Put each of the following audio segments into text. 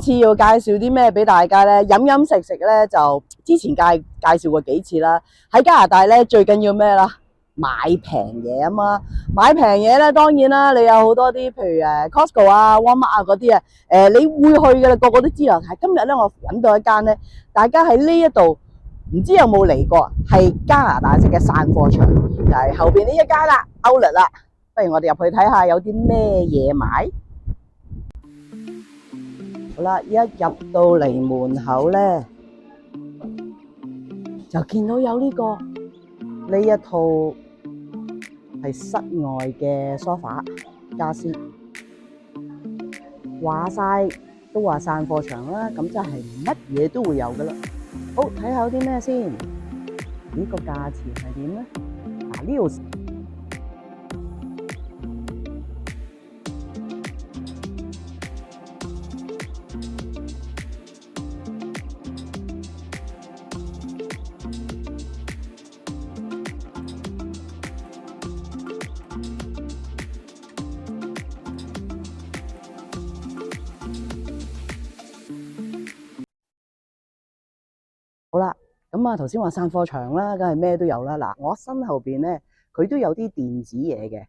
次要介紹啲咩俾大家咧？飲飲食食咧就之前介紹過幾次啦。喺加拿大咧最緊要咩啦？買平嘢啊嘛！買平嘢咧，當然啦，你有好多啲，譬如Costco 啊、Walmart 啊嗰啲啊，你會去嘅啦，個個都知啦。係今日咧，我揾到一間咧，大家喺呢一度唔知有冇嚟過，係加拿大式嘅散貨場，就係後邊呢一間啦，Outlet 啦。不如我哋入去睇下有啲咩嘢買。好啦，一入到嚟門口咧，就見到有呢一套係室外嘅梳化家私，話晒都話散貨場啦，咁真係乜嘢都會有噶啦。好，睇下有啲咩先？呢個價錢係點咧？嗱，呢度好啦，咁啊頭先話散貨場啦，梗係咩都有啦。嗱，我身後邊咧，佢都有啲電子嘢嘅，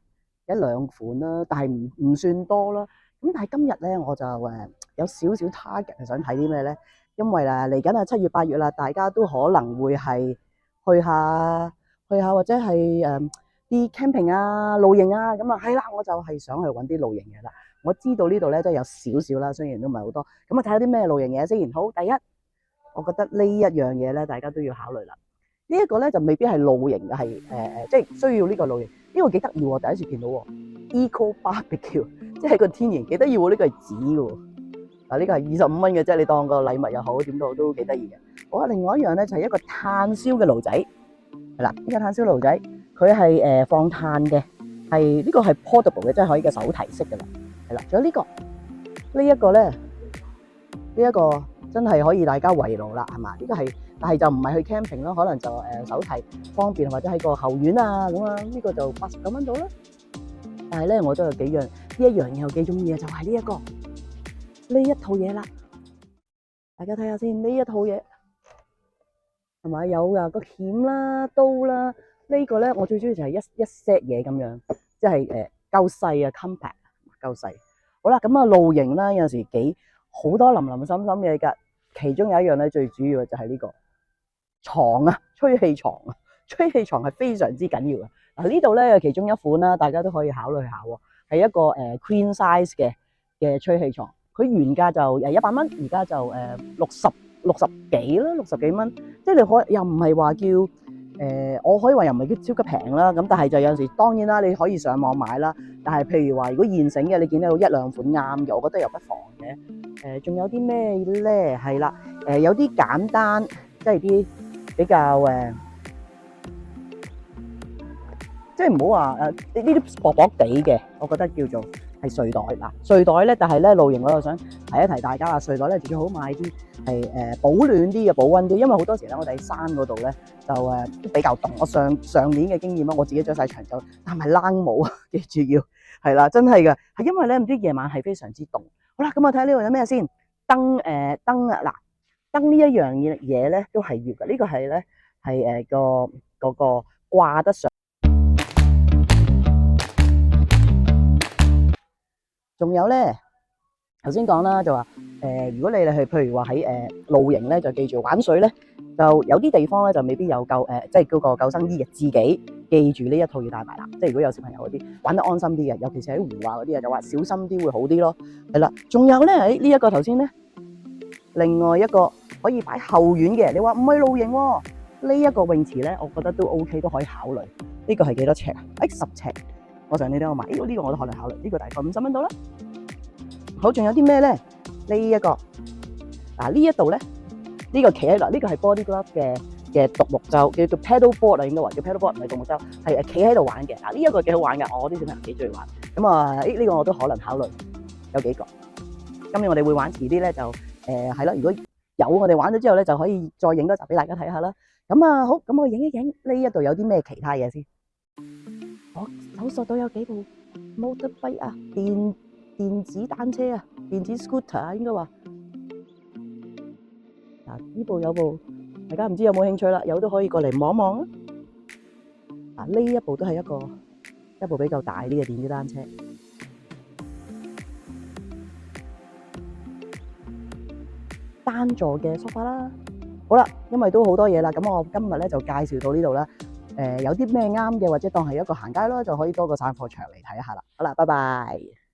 一兩款啦，但係唔算多啦。咁但係今日咧，我就有少少 target 係想睇啲咩咧？因為啦嚟緊啊7月8月啦，大家都可能會係去下或者係啲 camping 啊、露營啊，咁啊係啦，我就係想去揾啲露營嘢啦。我知道呢度咧都有少少啦，雖然都唔係好多。咁啊睇下啲咩露營嘢先。好，第一。我覺得呢一樣嘢咧，大家都要考慮啦。呢一個咧就未必係露營嘅，係即係需要呢個露營。呢個幾得意喎，第一次見到喎。Eco Barbecue， 即係個天然幾得意喎。呢個係紙嘅喎。嗱，呢個係25蚊嘅啫，你當個禮物又好，點都幾得意嘅。好啊，另外一樣咧就係一個炭燒嘅爐仔，係啦，呢個炭燒爐仔佢係放炭嘅，係呢個係 portable 嘅，即係可以嘅手提式嘅啦，係啦。仲有呢一個咧，呢一個。真係可以大家圍爐啦，係嘛？呢個係，但係就唔係去 camping 咯，可能就手提方便，或者喺個後院啊咁啊。呢個就89蚊到啦。但係咧，我都有幾樣，呢一樣嘢有幾種嘢，就係呢一套嘢啦。大家睇下先，呢一套嘢係咪有噶個鉗啦、刀啦？呢個咧我最中意就係一 set 嘢咁樣，即係夠細啊 ，compact 夠細。好啦，咁啊露營啦，有時好多林林森森嘢㗎。其中有一樣咧，最主要嘅就係呢個床啊，吹氣床啊，吹氣床係非常之緊要嘅。嗱，呢度咧有其中一款啦，大家都可以考慮下喎，係一個queen size 嘅吹氣床，佢原價就100蚊，而家就60幾啦，60幾蚊，即係你可又唔係話叫我可以話又唔係叫超級平啦，咁但係就有陣時當然啦，你可以上網買啦，但係譬如話如果現成嘅，你見到有一兩款啱嘅，我覺得又不妨嘅。仲有啲咩咧？係啦，有啲簡單，即係啲比較即係唔好話呢啲薄薄地嘅，我覺得叫做係睡袋嗱。睡袋咧，但係咧露營我又想提一提大家啦，睡袋咧最好買啲係保暖啲嘅、保溫啲，因為好多時咧我哋喺山嗰度咧就都比較凍。我上年嘅經驗啦，我自己着晒長袖，但係冷帽啊，記住要係啦，真係嘅，係因為咧唔知夜晚係非常之凍。好啦，咁我睇下呢度有咩先？燈啊，嗱，燈呢一樣嘢咧都係要嘅。呢個係咧係嗰個掛得上。仲有咧，頭先講啦，就話如果你哋去譬如話喺露營咧，就記住玩水咧，就有啲地方咧就未必有即係嗰個救生衣嘅，自己記住呢一套要帶埋啦。即係如果有小朋友嗰啲玩得安心啲嘅，尤其是喺湖啊嗰啲啊，就話小心啲會好啲咯。係啦，仲有咧喺呢一個頭先咧，另外一個可以擺後院嘅，你話唔係露營喎，呢一個泳池咧，我覺得都 OK， 都可以考慮。呢個係幾多尺啊？10尺。我上年都有買，呢個我都可能考慮，呢個大概50蚊到啦。好，仲有啲咩咧？呢一個嗱，呢一度咧，呢個企喺度，呢個係 Body Glove 嘅獨木舟，叫做 Paddle Board 啊，應該話叫 Paddle Board，唔係獨木舟，係企喺度玩嘅。嗱，呢一個幾好玩嘅，我啲小朋友幾中意玩。咁啊，呢個我都可能考慮，有幾個。今年我哋會玩，遲啲咧就係啦。如果有我哋玩咗之後咧，就可以再影多集俾大家睇下啦。咁啊，好，咁我影一影呢一度有啲咩其他嘢先。我搜索到有幾部 motorbike 啊，電子單車啊，電子 scooter 啊，應該話嗱，呢部有部，大家唔知有冇興趣啦，有都可以過嚟望一望啊。嗱，呢一部都係一部比較大啲嘅電子單車，單座嘅梳化啦。好啦，因為都好多嘢啦，咁我今日咧就介紹到呢度啦。有啲咩啱嘅，或者當係一個行街啦，就可以多個散貨場嚟睇下啦。好啦，拜拜。